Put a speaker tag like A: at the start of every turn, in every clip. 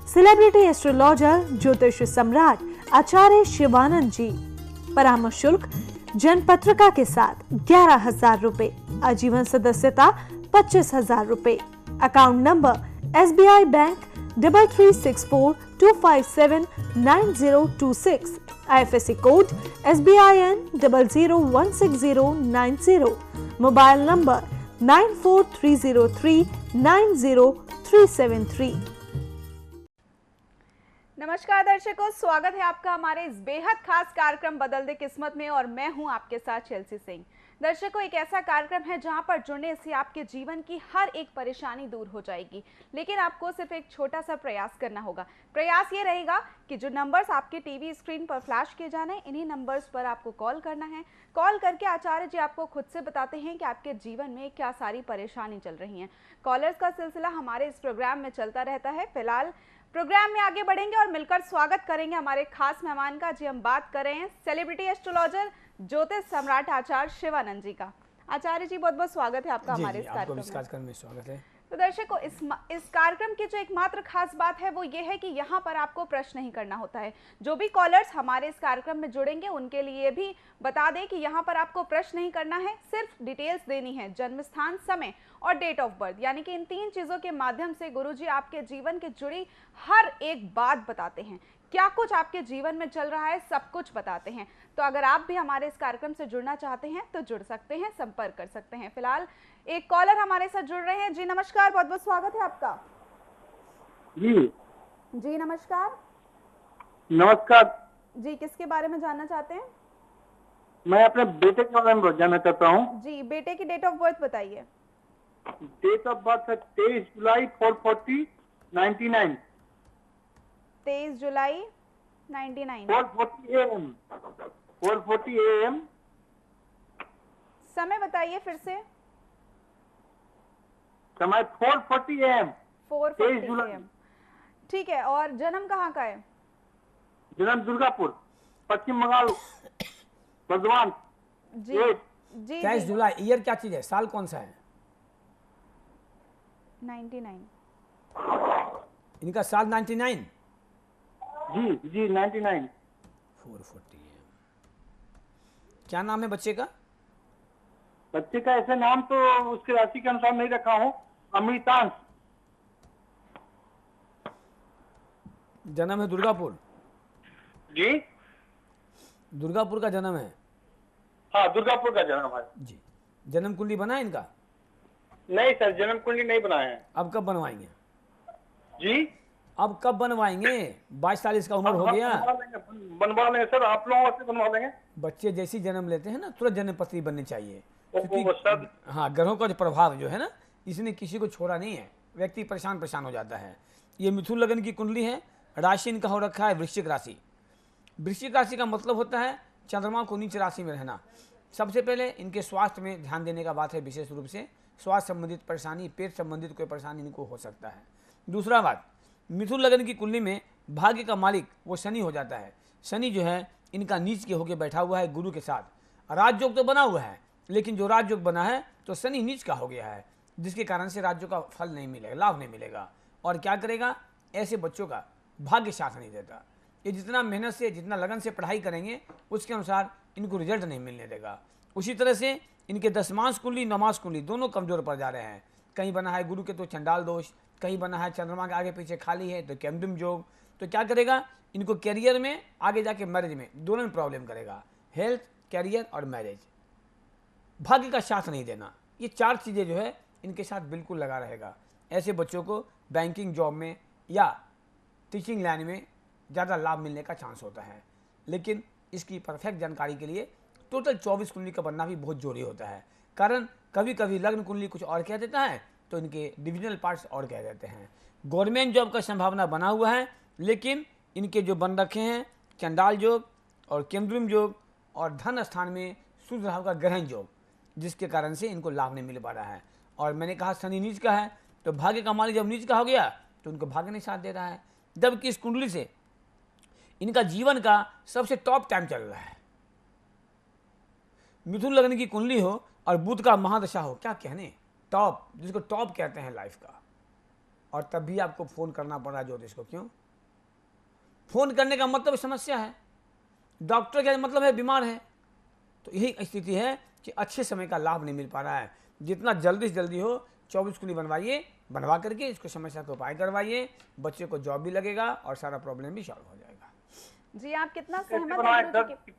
A: Celebrity astrologer ज्योतिष सम्राट आचार्य शिवानंद जी। परामर्श शुल्क जनपत्रिका के साथ 11,000 रुपए, आजीवन सदस्यता 25,000 रुपए। Account number SBI bank 336425799026, IFSC code SBIN 001690, mobile number 9430390373।
B: नमस्कार दर्शकों, स्वागत है आपका हमारे इस बेहद खास कार्यक्रम बदल दे किस्मत में और मैं हूं आपके साथ चेल्सी सिंह। दर्शकों, एक ऐसा कार्यक्रम है जहां पर जुड़ने से आपके जीवन की हर एक परेशानी दूर हो जाएगी, लेकिन आपको सिर्फ एक छोटा सा प्रयास करना होगा। प्रयास ये रहेगा कि जो नंबर्स आपके टीवी स्क्रीन पर फ्लैश किए जाने हैं, इन्हीं नंबर्स पर आपको कॉल करना है। कॉल करके आचार्य जी आपको खुद से बताते हैं कि आपके जीवन में क्या सारी परेशानी चल रही हैं। कॉलर्स का सिलसिला हमारे इस प्रोग्राम में चलता रहता है। फिलहाल प्रोग्राम में आगे बढ़ेंगे और मिलकर स्वागत करेंगे हमारे खास मेहमान का। जी, हम बात कर रहे हैं सेलिब्रिटी एस्ट्रोलॉजर ज्योतिष सम्राट आचार्य शिवानंद जी का। आचार्य जी, बहुत बहुत स्वागत है आपका हमारे इस कार्यक्रम में स्वागत है। तो दर्शकों, इस कार्यक्रम की जो एकमात्र खास बात है वो ये है कि यहाँ पर आपको प्रश्न नहीं करना होता है। जो भी कॉलर्स हमारे इस कार्यक्रम में जुड़ेंगे उनके लिए भी बता दें कि यहाँ पर आपको प्रश्न नहीं करना है, सिर्फ डिटेल्स देनी है, जन्म स्थान, समय और डेट ऑफ बर्थ। यानी कि इन 3 चीजों के माध्यम से गुरुजी आपके जीवन के जुड़ी हर एक बात बताते हैं। क्या कुछ आपके जीवन में चल रहा है, सब कुछ बताते हैं। तो अगर आप भी हमारे इस कार्यक्रम से जुड़ना चाहते हैं तो जुड़ सकते हैं, संपर्क कर सकते हैं। फिलहाल एक कॉलर हमारे साथ जुड़ रहे हैं। जी नमस्कार, बहुत बहुत स्वागत है आपका।
C: जी
B: नमस्कार।
C: नमस्कार
B: जी, किसके बारे में जानना चाहते हैं?
C: मैं अपने बेटे के बारे में जानना चाहता हूँ।
B: जी, बेटे की डेट ऑफ बर्थ बताइए।
C: डेट ऑफ बर्थ है 23 जुलाई 440-99।
B: 23 जुलाई 99।
C: 440 AM।
B: समय बताइए फिर से।
C: समय 440 AM।
B: 440 AM। ठीक है, और जन्म कहाँ का है?
C: जन्म दुर्गापुर, पश्चिम बंगाल, बर्धमान।
B: जी जी।
D: 23 जुलाई। ईयर क्या चीज है, साल कौन सा है?
B: 99।
D: इनका साल 99।
C: जी 99।
D: 440 क्या नाम है बच्चे का?
C: बच्चे का ऐसे नाम तो उसके राशि के अनुसार नहीं रखा हूँ, अमृतांश।
D: जन्म है दुर्गापुर।
C: जी,
D: दुर्गापुर का जन्म है।
C: हाँ, दुर्गापुर का जन्म है
D: जी। जन्म कुंडली बना है इनका?
C: नहीं सर, जन्म कुंडली नहीं बनाए हैं।
D: अब कब बनवाएंगे?
C: जी,
D: अब कब बनवाएंगे? 22-23 का उम्र हो गया।
C: बनवा लेंगे सर, आप लोगों से बनवा लेंगे।
D: बच्चे जैसी जन्म लेते हैं ना, तुरंत जन्म पत्री बननी चाहिए,
C: वो सर।
D: हाँ, ग्रहों का जो प्रभाव जो है ना, इसने किसी को छोड़ा नहीं है, व्यक्ति परेशान हो जाता है। ये मिथुन लगन की कुंडली है। राशि इनका हो रखा है वृश्चिक राशि। वृश्चिक राशि का मतलब होता है चंद्रमा को नीच राशि में रहना। सबसे पहले इनके स्वास्थ्य में ध्यान देने का बात है, विशेष रूप से स्वास्थ्य संबंधित परेशानी, पेट संबंधित कोई परेशानी इनको हो सकता है। दूसरा बात, मिथुन लगन की कुंडली में भाग्य का मालिक वो शनि हो जाता है। शनि जो है इनका नीच के होकर बैठा हुआ है गुरु के साथ। राजयोग तो बना हुआ है, लेकिन जो राजयोग बना है तो शनि नीच का हो गया है, जिसके कारण से राजयोग का फल नहीं मिलेगा, लाभ नहीं मिलेगा। और क्या करेगा, ऐसे बच्चों का भाग्य साथ नहीं देता। ये जितना मेहनत से, जितना लगन से पढ़ाई करेंगे उसके अनुसार इनको रिजल्ट नहीं मिलने देगा। उसी तरह से इनके दशमांश कुंडली, नवमांश कुंडली दोनों कमजोर पड़ जा रहे हैं। कहीं बना है गुरु के तो चंडाल दोष, कहीं बना है चंद्रमा के आगे पीछे खाली है तो कैमडम योग। तो क्या करेगा, इनको कैरियर में, आगे जाके मैरिज में, दोनों में प्रॉब्लम करेगा। हेल्थ, कैरियर और मैरिज। भाग्य का साथ नहीं देना, ये 4 चीज़ें जो है इनके साथ बिल्कुल लगा रहेगा। ऐसे बच्चों को बैंकिंग जॉब में या टीचिंग लाइन में ज़्यादा लाभ मिलने का चांस होता है। लेकिन इसकी परफेक्ट जानकारी के लिए टोटल 24 कुंडली का बनना भी बहुत जरूरी होता है। कारण कभी कभी लग्न कुंडली कुछ और कह देता है तो इनके डिविजनल पार्ट्स और कह देते हैं। गवर्नमेंट जॉब का संभावना बना हुआ है, लेकिन इनके जो बन रखे हैं चंडाल योग और केंद्रुम योग और धन स्थान में सूर्य राहु का ग्रहण योग, जिसके कारण से इनको लाभ नहीं मिल पा रहा है। और मैंने कहा शनि नीच का है, तो भाग्य का मालिक जब नीच का हो गया तो उनको भाग्य नहीं साथ दे रहा है। जबकि इस कुंडली से इनका जीवन का सबसे टॉप टाइम चल रहा है। मिथुन लग्न की कुंडली हो और बुध का महादशा हो, क्या कहने, टॉप, जिसको टॉप कहते हैं लाइफ का। और तब भी आपको फ़ोन करना पड़ रहा है ज्योतिष को। क्यों? फ़ोन करने का मतलब समस्या है, डॉक्टर का मतलब है बीमार है। तो यही स्थिति है कि अच्छे समय का लाभ नहीं मिल पा रहा है। जितना जल्दी से जल्दी हो 24 कुंडली बनवाइए, बनवा करके इसको समस्या का उपाय करवाइए, बच्चे को जॉब भी लगेगा और सारा प्रॉब्लम भी सॉल्व हो जाएगा।
B: जी आप कितना
C: कैसे
B: सहमत
C: बनवाएं
B: हैं
C: सर?
B: गुरुजी के?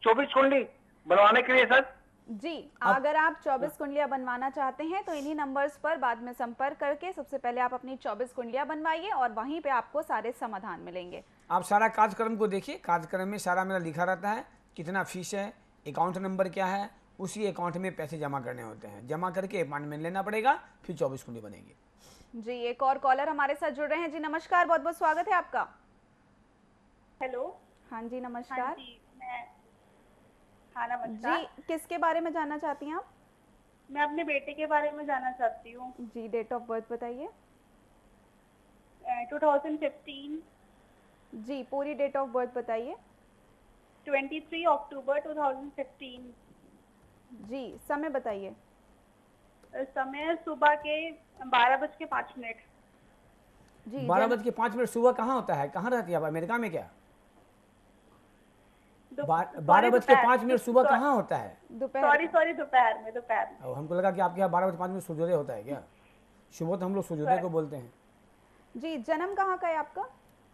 C: 24 कुंडली बनवाने के लिए सर
B: जी अगर आप 24 कुंडलियां बनवाना चाहते हैं तो इन्हीं नंबर्स पर बाद में संपर्क करके सबसे पहले आप अपनी 24 कुंडलियां बनवाइए और वहीं पे आपको सारे समाधान मिलेंगे।
D: आप सारा कार्यक्रम को देखिए, कार्यक्रम में सारा मेरा लिखा रहता है, कितना फीस है, अकाउंट नंबर क्या है, उसी अकाउंट में पैसे जमा करने होते हैं, जमा करके अपॉइंटमेंट लेना पड़ेगा, फिर 24 कुंडली बनेगी।
B: जी एक और कॉलर हमारे साथ जुड़ रहे हैं। जी नमस्कार, बहुत बहुत स्वागत है आपका।
E: हेलो।
B: हाँ जी
E: हाँ
B: नमस्कार।
E: जी नमस्कार।
B: जी किसके बारे में जानना चाहती हैं आप?
E: मैं अपने बेटे के बारे में जानना चाहती हूँ।
B: जी डेट ऑफ बर्थ बताइए।
E: 2015
B: जी पूरी डेट ऑफ बर्थ बताइए।
E: 23 अक्टूबर 2015।
B: जी समय बताइए।
E: समय सुबह के 12:05।
B: जी
D: 12:05 सुबह कहाँ होता है? कहाँ रहती है आप? अमेरिका में क्या?
E: दोपहर
D: 12:05 सुबह कहाँ होता है?
B: दोपहर
E: सॉरी दोपहर में।
D: और हमको लगा कि आपके यहाँ 12:05 सूर्योदय होता है क्या? सुबह तो हम लोग सूर्योदय को बोलते हैं।
B: जी जन्म कहाँ का है आपका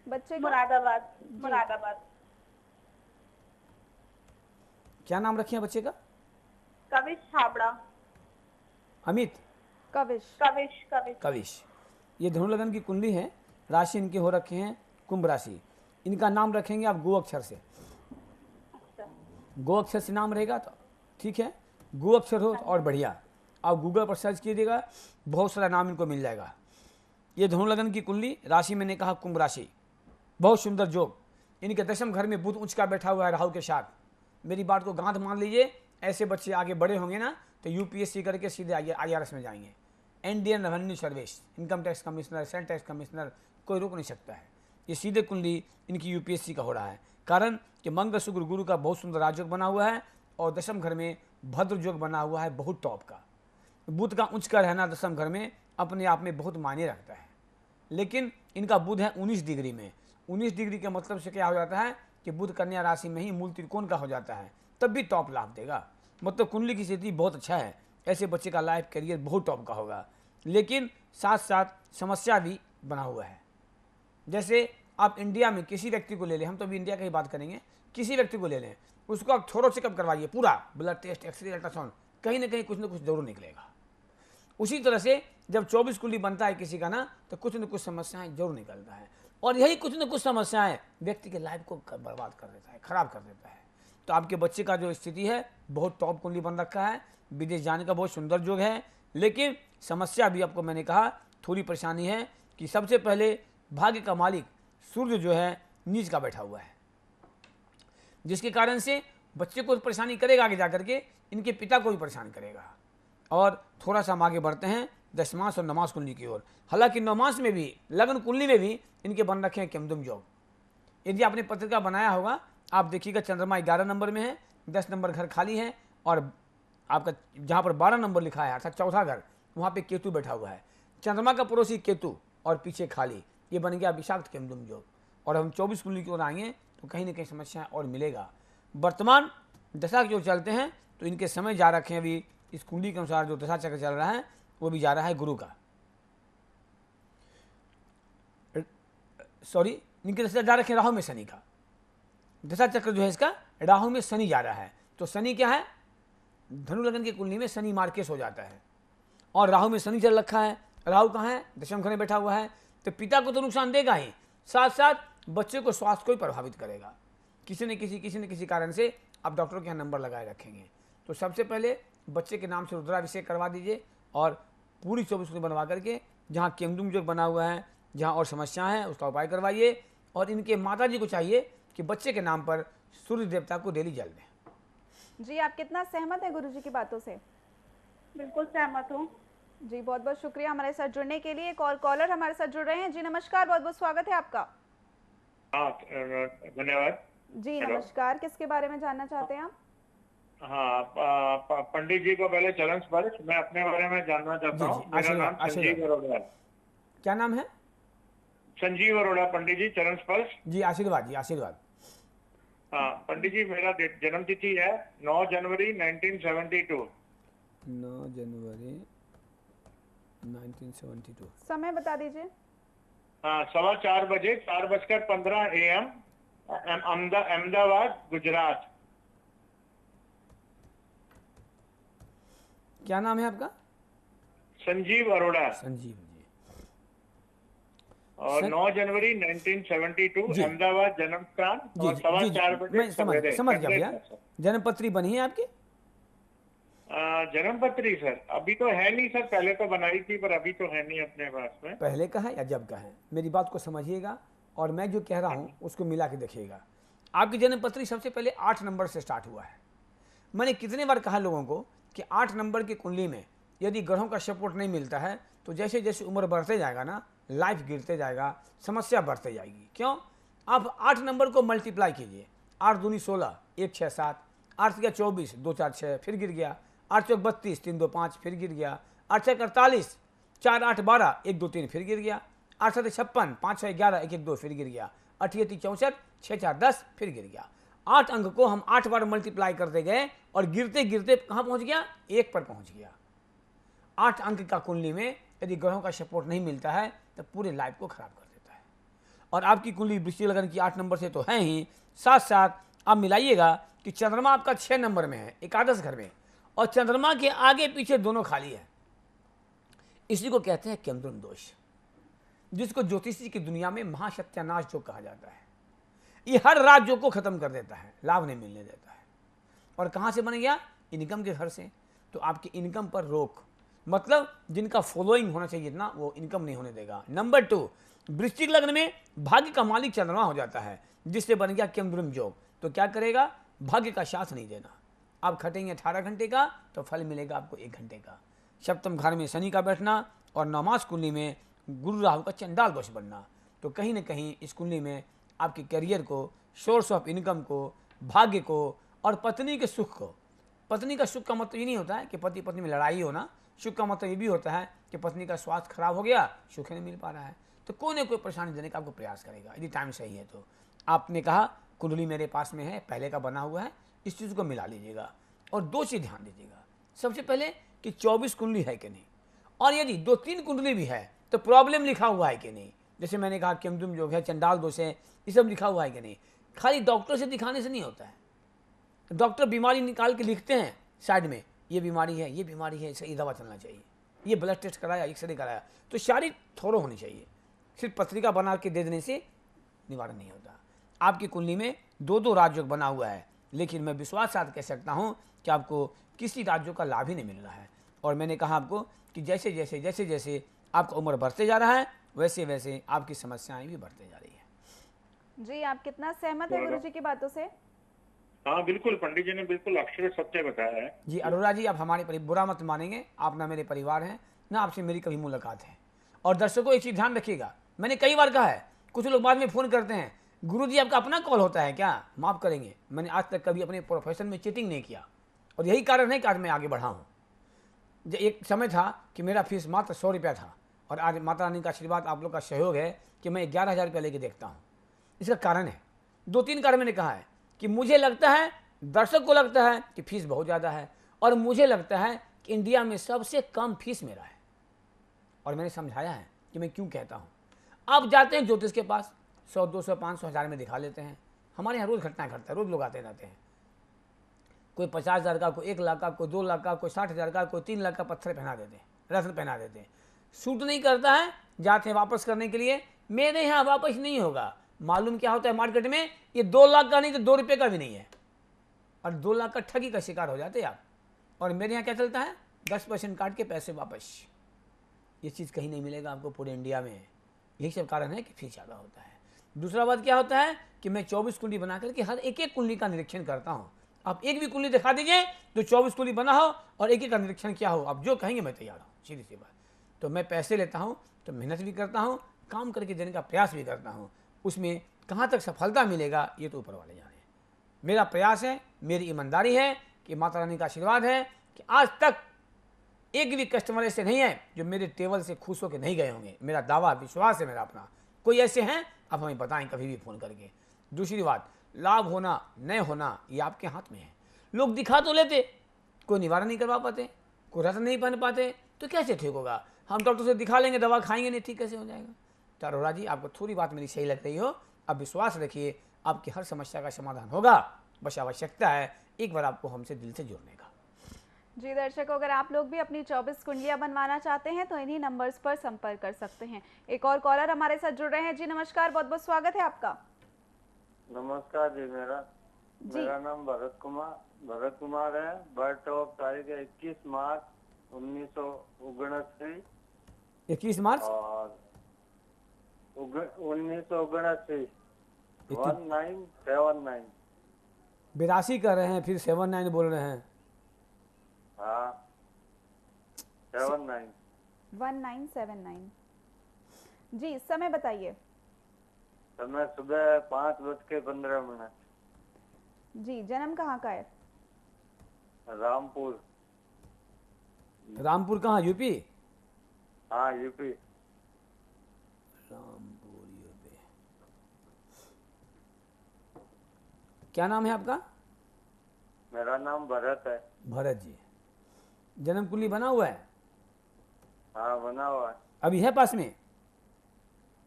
B: बच्चे का?
E: मुरादाबाद।
D: क्या नाम रखे हैं बच्चे का?
E: कविश छाबड़ा।
D: अमित?
E: कविश।
D: ये धनु लगन की कुंडली है, राशि इनके हो रखे हैं कुंभ राशि। इनका नाम रखेंगे आप गो अक्षर से। गो अक्षर से नाम रहेगा तो ठीक है, गो अक्षर हो तो और बढ़िया। आप गूगल पर सर्च कीजिएगा, बहुत सारा नाम इनको मिल जाएगा। ये धनु लगन की कुंडली, राशि मैंने कहा कुंभ राशि, बहुत सुंदर योग। इनके दशम घर में बुध उच्च का बैठा हुआ है राहु के साथ। मेरी बात को गांठ मान लीजिए, ऐसे बच्चे आगे बड़े होंगे ना तो यूपीएससी करके सीधे IRS में जाएंगे, Indian revenue service, income tax commissioner, सेंट टैक्स कमिश्नर, कोई रोक नहीं सकता है। ये सीधे कुंडली इनकी यूपीएससी का हो रहा है, कारण कि मंगल शुक्र गुरु का बहुत सुंदर राजयोग बना हुआ है और दशम घर में भद्र योग बना हुआ है, बहुत टॉप का। बुध का उच्च का रहना दशम घर में अपने आप में बहुत मायने रखता है, लेकिन इनका बुध है 19 डिग्री में। 19 डिग्री के मतलब से क्या हो जाता है कि बुध कन्या राशि में ही मूल त्रिकोण का हो जाता है, तब भी टॉप लाभ देगा। मतलब कुंडली की स्थिति बहुत अच्छा है, ऐसे बच्चे का लाइफ करियर बहुत टॉप का होगा। लेकिन साथ साथ समस्या भी बना हुआ है। जैसे आप इंडिया में किसी व्यक्ति को ले लें, हम तो अभी इंडिया की ही बात करेंगे, किसी व्यक्ति को ले लें, उसको आप थोड़ा चेकअप करवाइए, पूरा ब्लड टेस्ट, एक्सरे, अल्ट्रासाउंड, कहीं ना कहीं कुछ ना कुछ जरूर निकलेगा। उसी तरह से जब 24 कुंडली बनता है किसी का ना, तो कुछ न कुछ समस्याएं जरूर निकलता है, और यही कुछ न कुछ समस्याएं व्यक्ति के लाइफ को बर्बाद कर देता है, खराब कर देता है। तो आपके बच्चे का जो स्थिति है बहुत टॉप कुंडली बन रखा है, विदेश जाने का बहुत सुंदर योग है, लेकिन समस्या भी आपको मैंने कहा थोड़ी परेशानी है कि सबसे पहले भाग्य का मालिक सूर्य जो है नीच का बैठा हुआ है, जिसके कारण से बच्चे को परेशानी करेगा, आगे जाकर के इनके पिता को भी परेशान करेगा। और थोड़ा सा हम आगे बढ़ते हैं दशमास और नमास कुंडली की ओर। हालांकि नौमास में भी, लगन कुंडली में भी इनके बन रखे हैं केमदुम योग। यदि आपने पत्रिका बनाया होगा आप देखिएगा, चंद्रमा 11 नंबर में है, 10 नंबर घर खाली है, और आपका जहाँ पर 12 नंबर लिखा है अर्थात चौथा घर, वहाँ पे केतु बैठा हुआ है। चंद्रमा का पड़ोसी केतु और पीछे खाली, ये बन गया विषाक्त केमदुम योग। और हम 24 कुंडली की ओर आएंगे तो कहीं ना कहीं समस्या और मिलेगा। वर्तमान दशा जो चलते हैं तो इनके समय जा रखे हैं अभी, इस कुंडली के अनुसार जो दशा चक्र चल रहा है वो भी जा रहा है गुरु का, सॉरी इनके दशा जा रखे हैं राहु में शनि का। दशा चक्र जो है इसका राहु में शनि जा रहा है। तो शनि क्या है, धनु लगन की कुंडली में शनि मार्केश हो जाता है, और राहु में शनि चल रखा है। राहु कहाँ है? दशम घर में बैठा हुआ है। तो पिता को तो नुकसान देगा ही, साथ साथ बच्चे को स्वास्थ्य को ही प्रभावित करेगा। किसी न किसी कारण से आप डॉक्टर के यहाँ नंबर लगाए रखेंगे। तो सबसे पहले बच्चे के नाम से रुद्राभिषेक करवा दीजिए, और पूरी 24 कुंडली बनवा करके जहाँ केमदुम योग बना हुआ है, जहाँ और समस्या है उसका उपाय करवाइए। और इनके माता जी को चाहिए कि बच्चे के नाम पर सूर्य देवता को डेली जल दें।
B: जी आप कितना सहमत है गुरुजी की बातों से?
E: बिल्कुल सहमत हूँ।
B: जी बहुत बहुत शुक्रिया हमारे साथ जुड़ने के लिए। एक और कॉलर हमारे साथ जुड़ रहे हैं। जी नमस्कार, बहुत बहुत स्वागत है आपका।
C: हाँ धन्यवाद।
B: जी नमस्कार, किसके बारे में जानना चाहते हैं आप?
C: हाँ पंडित जी को पहले चरण स्पर्श, मैं अपने बारे में जानना चाहता हूँ। मेरा नाम संजीव अरोड़ा है।
D: क्या नाम है?
C: संजीव अरोड़ा पंडित जी, चरण स्पर्श।
D: जी आशीर्वाद, जी आशीर्वाद।
C: हाँ पंडित जी, मेरा जन्म तिथि है 9 जनवरी 1972।
D: 9 जनवरी 1972।
B: समय बता दीजिए।
C: हाँ 4:15 बजे, 4:15 AM, अहमदाबाद, गुजरात।
D: क्या नाम है आपका?
C: संजीव अरोड़ा।
D: संजीव जी।
C: और 9 जनवरी 1972
D: जी।
C: अहमदाबाद जन्म स्थान,
D: जी
C: और
D: जी,
C: 4:15 बजे
D: मैं
C: सवेरे।
D: समझ गया भैया। जन्म पत्री बनी है आपकी?
C: जन्म पत्री सर अभी तो है नहीं सर, पहले तो बनाई थी पर अभी तो है नहीं अपने पास में।
D: पहले का है या जब का है? मेरी बात को समझिएगा और मैं जो कह रहा हूँ उसको मिला के देखिएगा। आपकी जन्म पत्री सबसे पहले 8 नंबर से स्टार्ट हुआ है। मैंने कितने बार कहा लोगों को कि 8 नंबर की कुंडली में यदि ग्रहों का सपोर्ट नहीं मिलता है तो जैसे जैसे उम्र बढ़ते जाएगा ना, लाइफ गिरते जाएगा, समस्या बढ़ते जाएगी। क्यों? आप 8 नंबर को मल्टीप्लाई कीजिए। 8 दूनी 16, 1 6 7, 8 3 24, 2 4 6, फिर गिर गया। 8 4 32, 3 2 5, फिर गिर गया। 8 6 48, 4 8 12, 1 2 3, फिर गिर गया। 8 7 56, 5 6 11, 1 1 2, फिर गिर गया। 8 3 64, 6 4 10, फिर गिर गया। 8 अंक को हम 8 बार मल्टीप्लाई करते गए और गिरते गिरते कहाँ पहुँच गया? 1 पर पहुँच गया। 8 अंक का कुंडली में यदि ग्रहों का सपोर्ट नहीं मिलता है तो पूरे लाइफ को खराब कर देता है। और आपकी कुंडली वृश्चिक लग्न की 8 नंबर से तो है ही, साथ साथ आप मिलाइएगा कि चंद्रमा आपका 6 नंबर में है, एकादश घर में, और चंद्रमा के आगे पीछे दोनों खाली है। इसी को कहते हैं केंद्रुन दोष, जिसको ज्योतिषी की दुनिया में महासत्यानाश जो कहा जाता है। ये हर राज्यों को खत्म कर देता है, लाभ नहीं मिलने देता है। और कहाँ से बन गया? इनकम के घर से। तो आपकी इनकम पर रोक, मतलब जिनका फॉलोइंग होना चाहिए ना, वो इनकम नहीं होने देगा। नंबर 2, वृश्चिक लग्न में भाग्य का मालिक चंद्रमा हो जाता है, जिससे बन गया केंद्रुन योग। तो क्या करेगा? भाग्य का साथ नहीं देना। आप खटेंगे 18 घंटे का तो फल मिलेगा आपको 1 घंटे का। सप्तम घर में शनि का बैठना और नवमास कुंडली में गुरु राहु का चंडाल दोष बनना, तो कहीं ना कहीं इस कुंडली में आपके करियर को, सोर्स ऑफ इनकम को, भाग्य को और पत्नी के सुख को। पत्नी का सुख का मतलब ये नहीं होता है कि पति पत्नी में लड़ाई होना। सुख का मतलब ये भी होता है कि पत्नी का स्वास्थ्य खराब हो गया, सुख नहीं मिल पा रहा है, तो कोई ना कोई परेशानी देने का आपको प्रयास करेगा यदि टाइम सही है तो। आपने कहा कुंडली मेरे पास में है, पहले का बना हुआ है, इस चीज़ को मिला लीजिएगा। और 2 चीज़ ध्यान दीजिएगा। सबसे पहले कि 24 कुंडली है कि नहीं, और यदि 2-3 कुंडली भी है तो प्रॉब्लम लिखा हुआ है कि नहीं। जैसे मैंने कहा केंद्रुन योग है, चंडाल दोष है, ये सब लिखा हुआ है कि नहीं। खाली डॉक्टर से दिखाने से नहीं होता है। डॉक्टर बीमारी निकाल के लिखते हैं साइड में, ये बीमारी है, ये बीमारी है, सही दवा चलना चाहिए, ये ब्लड टेस्ट कराया, एक्सरे कराया, तो सारी थोड़ो होनी चाहिए। सिर्फ पत्रिका बना के दे देने से निवारण नहीं होता। आपकी कुंडली में 2-2 राजयोग बना हुआ है, लेकिन मैं विश्वास साथ कह सकता हूँ कि आपको किसी राज्यों का लाभ ही नहीं मिल रहा है। और मैंने कहा आपको कि जैसे जैसे आपका उम्र बढ़ते जा रहा है, वैसे वैसे आपकी समस्याएं भी बढ़ते जा रही है।
B: जी, आप कितना सहमत है गुरुजी की बातों से?
C: हाँ बिल्कुल, पंडित जी ने बिल्कुल अक्षर सत्य बताया है।
D: जी अरोड़ा जी, आप हमारे बुरा मत मानेंगे, आप ना मेरे परिवार हैं, ना आपसे मेरी कभी मुलाकात है। और दर्शकों एक चीज़ ध्यान रखिएगा, मैंने कई बार कहा है, कुछ लोग बाद में फ़ोन करते हैं, गुरुजी आपका अपना कॉल होता है क्या? माफ़ करेंगे, मैंने आज तक कभी अपने प्रोफेशन में चीटिंग नहीं किया, और यही कारण है कि आज मैं आगे बढ़ा हूँ। एक समय था कि मेरा फीस मात्र 100 रुपया था, और आज माता रानी का आशीर्वाद, आप लोग का सहयोग है कि मैं 11,000 रुपया लेके देखता हूँ। इसका कारण है 2-3 कारण मैंने कहा है कि मुझे लगता है, दर्शक को लगता है कि फीस बहुत ज़्यादा है, और मुझे लगता है कि इंडिया में सबसे कम फीस मेरा है। और मैंने समझाया है कि मैं क्यों कहता हूँ। आप जाते हैं ज्योतिष के पास, 100, 200, 500, 1000 में दिखा लेते हैं। हमारे यहाँ रोज़ घटना घटता है, रोज़ लोग आते रहते हैं। कोई 50,000 का, कोई 1 लाख का, कोई 2 लाख का, कोई 60,000 का, कोई 3 लाख का पत्थर पहना देते हैं, रत्न पहना देते हैं। सूट नहीं करता है, जाते हैं वापस करने के लिए, मेरे यहाँ वापस नहीं होगा। मालूम क्या होता है मार्केट में? ये 2 लाख का नहीं तो 2 रुपये का भी नहीं है, और 2 लाख का ठगी का शिकार हो जाते हैं आप। और मेरे यहाँ क्या चलता है? 10% काट के पैसे वापस। ये चीज़ कहीं नहीं मिलेगा आपको पूरे इंडिया में। यही सब कारण है कि फीस ज़्यादा होता है। दूसरा बात क्या होता है कि मैं 24 कुंडली बना करके हर एक कुंडली का निरीक्षण करता हूँ। आप एक भी कुंडली दिखा दीजिए तो 24 कुंडली बना हो और एक का निरीक्षण क्या हो, आप जो कहेंगे मैं तैयार हूँ, सीधी सी बात। तो मैं पैसे लेता हूँ तो मेहनत भी करता हूँ, काम करके देने का प्रयास भी करता हूँ। उसमें कहाँ तक सफलता मिलेगा ये तो ऊपर वाले जाने। मेरा प्रयास है, मेरी ईमानदारी है कि माता रानी का आशीर्वाद है कि आज तक एक भी कस्टमर ऐसे नहीं है जो मेरे टेबल से खुश होकर नहीं गए होंगे। मेरा दावा विश्वास है मेरा अपना। कोई ऐसे हैं आप हमें बताएं कभी भी फ़ोन करके। दूसरी बात, लाभ होना न होना ये आपके हाथ में है। लोग दिखा तो लेते, कोई निवारण नहीं करवा पाते, कोई रत्न नहीं पहन पाते, तो कैसे ठीक होगा? हम डॉक्टर से दिखा लेंगे, दवा खाएंगे नहीं, ठीक कैसे हो जाएगा? तो अरोड़ा जी, आपको थोड़ी बात मेरी सही लग रही हो, अब विश्वास रखिए आपकी हर समस्या का समाधान होगा। बस आवश्यकता है एक बार आपको हमसे दिल से जुड़ने का।
B: जी दर्शकों, अगर आप लोग भी अपनी 24 कुंडलियां बनवाना चाहते हैं तो इन्हीं नंबर्स पर संपर्क कर सकते हैं। एक और कॉलर हमारे साथ जुड़ रहे हैं। जी नमस्कार, बहुत बहुत स्वागत है आपका।
C: नमस्कार जी। मेरा नाम भरत कुमार है। बर्थ ऑफ तारीख 21 मार्च 1979।
D: 21 मार्च
C: और 1979 1979।
D: 82 कर रहे हैं, फिर 79 बोल रहे हैं।
C: हाँ 79।
B: 1979। जी समय बताइए।
C: समय सुबह 5:15।
B: जी जन्म कहाँ का है?
C: रामपुर।
D: रामपुर कहाँ, यूपी?
C: हाँ यूपी।
D: रामपुर यूपी। क्या नाम है आपका?
C: मेरा नाम भरत है।
D: भरत जी। जन्म कुंडली बना हुआ है?
C: हाँ बना हुआ है।
D: अभी है पास में?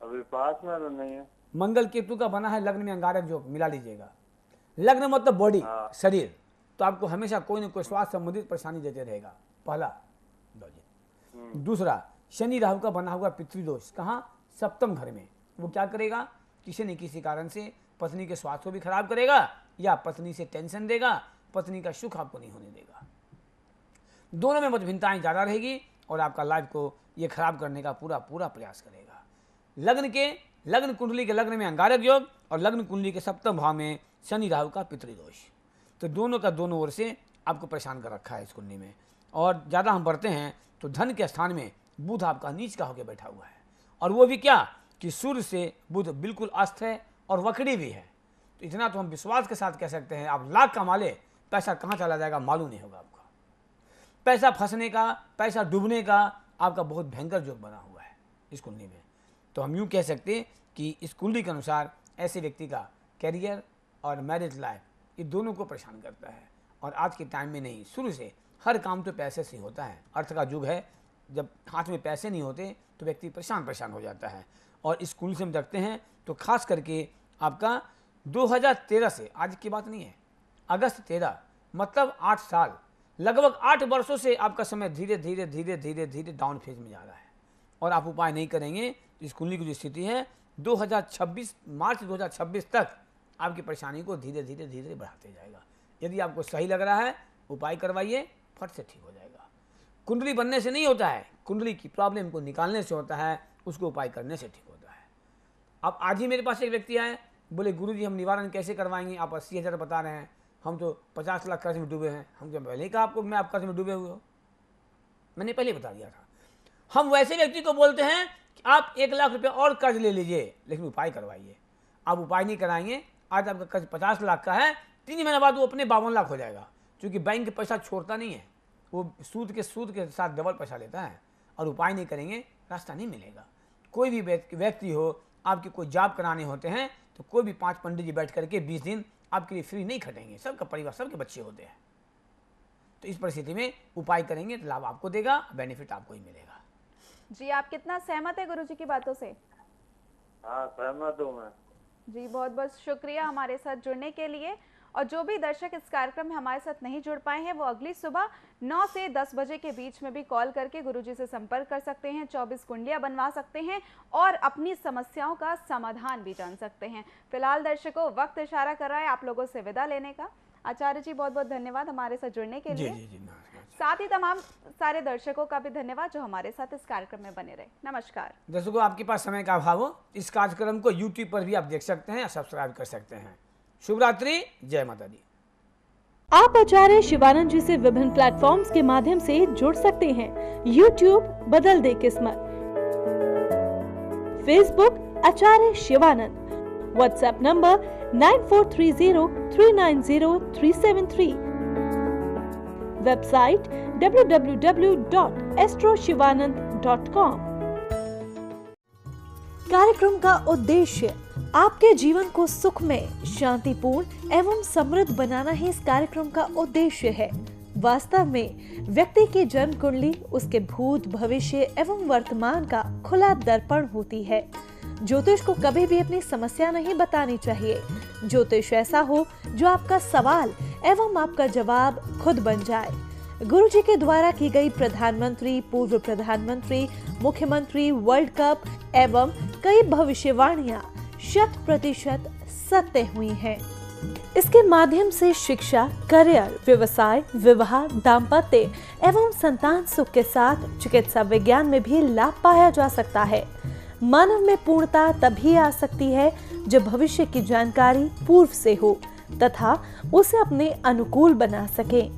C: अभी पास में तो नहीं है।
D: मंगल केतु का बना है, लग्न में अंगारक योग मिला लीजिएगा। लग्न मतलब बॉडी, शरीर, तो आपको हमेशा कोई न कोई स्वास्थ्य संबंधित परेशानी देते रहेगा। पहला लो जी। दूसरा, शनि राहु का बना हुआ पितृदोष, कहाँ? सप्तम घर में। वो क्या करेगा? किसी न किसी कारण से पत्नी के स्वास्थ्य को भी खराब करेगा, या पत्नी से टेंशन देगा, पत्नी का सुख आपको नहीं होने देगा। दोनों में मतभिन्नताएं ज़्यादा रहेगी और आपका लाइफ को ये खराब करने का पूरा प्रयास करेगा। लग्न कुंडली के लग्न में अंगारक योग और लग्न कुंडली के सप्तम भाव में शनि राहु का पितृदोष, तो दोनों का दोनों ओर से आपको परेशान कर रखा है इस कुंडली में। और ज़्यादा हम बढ़ते हैं तो धन के स्थान में बुध आपका नीच का होकर बैठा हुआ है, और वो भी क्या कि सूर्य से बुध बिल्कुल अस्त है और वक्री भी है। तो इतना तो हम विश्वास के साथ कह सकते हैं, आप लाख कमा ले, पैसा कहाँ चला जाएगा मालूम नहीं होगा आपको। पैसा फंसने का, पैसा डूबने का आपका बहुत भयंकर योग बना हुआ है इस कुंडली में। तो हम यूँ कह सकते हैं कि इस कुंडली के अनुसार ऐसे व्यक्ति का कैरियर और मैरिज लाइफ ये दोनों को परेशान करता है। और आज के टाइम में नहीं, शुरू से हर काम तो पैसे से होता है। अर्थ का युग है, जब हाथ में पैसे नहीं होते तो व्यक्ति परेशान हो जाता है। और इस कुंडली से हम देखते हैं तो खास करके आपका 2013 से, आज की बात नहीं है, अगस्त 13 मतलब 8 साल, लगभग 8 वर्षों से आपका समय धीरे धीरे डाउन फेज में जा रहा है। और आप उपाय नहीं करेंगे तो इस कुंडली की जो स्थिति है 2026 मार्च 2026 तक आपकी परेशानी को धीरे धीरे बढ़ाते जाएगा। यदि आपको सही लग रहा है उपाय करवाइए, फट से ठीक हो जाएगा। कुंडली बनने से नहीं होता है, कुंडली की प्रॉब्लम को निकालने से होता है, उसको उपाय करने से ठीक होता है। अब आज ही मेरे पास एक व्यक्ति आए, बोले गुरुजी हम निवारण कैसे करवाएंगे, आप 80,000 बता रहे हैं, हम तो 50 लाख कर्ज में डूबे हैं। हम तो पहले ही कहा आपको मैं आप कर्ज में डूबे हुए हो, मैंने पहले बता दिया था। हम वैसे व्यक्ति को बोलते हैं कि आप 1 लाख रुपये और कर्ज ले लीजिए, लेकिन उपाय करवाइए। आप उपाय नहीं कराएंगे, आज आपका कर्ज 50 लाख का है, 3 महीने बाद वो अपने 52 लाख हो जाएगा, क्योंकि बैंक पैसा छोड़ता नहीं है, वो सूद के साथ डबल पैसा लेता है। और उपाय नहीं करेंगे रास्ता नहीं मिलेगा। कोई भी व्यक्ति हो, आपके कोई जॉब कराने होते हैं तो कोई भी 5 पंडित जी बैठ करके 20 दिन आपके लिए फ्री नहीं खटेंगे। सबका परिवार, सबके बच्चे होते हैं। तो इस परिस्थिति में उपाय करेंगे तो लाभ आपको देगा, बेनिफिट आपको ही मिलेगा।
B: जी आप कितना सहमत है गुरुजी की बातों से?
C: हाँ सहमत हूँ मैं।
B: जी बहुत बहुत शुक्रिया हमारे साथ जुड़ने के लिए। और जो भी दर्शक इस कार्यक्रम में हमारे साथ नहीं जुड़ पाए हैं वो अगली सुबह 9 से 10 बजे के बीच में भी कॉल करके गुरुजी से संपर्क कर सकते हैं, 24 कुंडलियां बनवा सकते हैं और अपनी समस्याओं का समाधान भी जान सकते हैं। फिलहाल दर्शकों वक्त इशारा कर रहा है आप लोगों से विदा लेने का। आचार्य जी बहुत बहुत धन्यवाद हमारे साथ जुड़ने के लिए।
D: जी,
B: साथ ही तमाम सारे दर्शकों का भी धन्यवाद जो हमारे साथ इस कार्यक्रम में बने रहे। नमस्कार।
D: दर्शकों आपके पास समय का अभाव हो, इस कार्यक्रम को YouTube पर भी आप देख सकते हैं, सब्सक्राइब कर सकते हैं। शुभ रात्रि, जय माता दी।
A: आप आचार्य शिवानंद जी से विभिन्न प्लेटफॉर्म्स के माध्यम से जुड़ सकते हैं। YouTube बदल दे किस्मत, Facebook Acharya Shivanand, WhatsApp number 9430390373, website www.astroshivanand.com। कार्यक्रम का उद्देश्य आपके जीवन को सुखमय, शांतिपूर्ण एवं समृद्ध बनाना ही इस कार्यक्रम का उद्देश्य है। वास्तव में व्यक्ति की जन्म कुंडली उसके भूत, भविष्य एवं वर्तमान का खुला दर्पण होती है। ज्योतिष को कभी भी अपनी समस्या नहीं बतानी चाहिए। ज्योतिष ऐसा हो जो आपका सवाल एवं आपका जवाब खुद बन जाए। गुरुजी के द्वारा की गई प्रधानमंत्री, पूर्व प्रधानमंत्री, मुख्यमंत्री, वर्ल्ड कप एवं कई भविष्यवाणियां 100% सत्य हुई हैं। इसके माध्यम से शिक्षा, करियर, व्यवसाय, विवाह, दाम्पत्य एवं संतान सुख के साथ चिकित्सा विज्ञान में भी लाभ पाया जा सकता है। मानव में पूर्णता तभी आ सकती है जब भविष्य की जानकारी पूर्व से हो तथा उसे अपने अनुकूल बना सके।